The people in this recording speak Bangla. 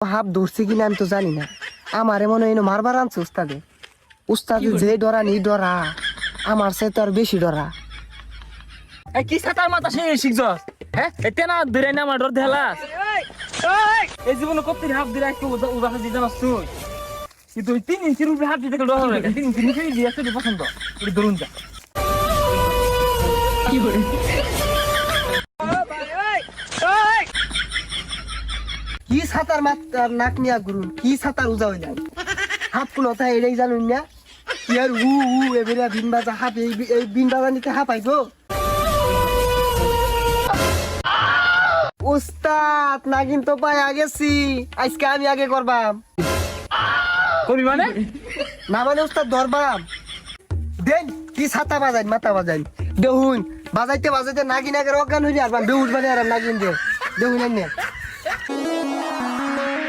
হাফ ধরছে কিনা আমি তো জানি না, আমারে মনে হয় মারবার আনছে উস্তাদে। উস্তাদে যে ডরা নি ডরা, আমার সে তো আর বেশি ডরা। এই কি সাতার মাথা সে শিখছস? হ্যাঁ এতে না ধরে না আমার ডর দেলাস। এই জীবনে কত হাফ দিরা একটু উদাস দিতে না তুই। কিন্তু ওই 3 ইঞ্চির উপরে হাফ দিতে ডর লাগে। 3 ইঞ্চি নিচে দিয়ে আসতে পছন্দ। এটা ধরুন যা। কি করে? কি সাতার মাতার নাক নিয়া গুরুন, কি সাতার উজা হইল হাফ কোন কথা এটাই জানুন না। কি আর এবারে বিন বাজা হাফ, এই বিন বাজা নিতে হাফ আইব। উস্তাদ নাগিন তো পাই আগেছি, আজকে আমি আগে করবাম। করবি মানে? না মানে উস্তাদ ধরবাম। দেন কি ছাতা বাজাই মাথা বাজাই দেখুন, বাজাইতে বাজাইতে নাগিন আগে অজ্ঞান হইলে আর বেউস বাজে আর নাগিন দিয়ে দেখুন।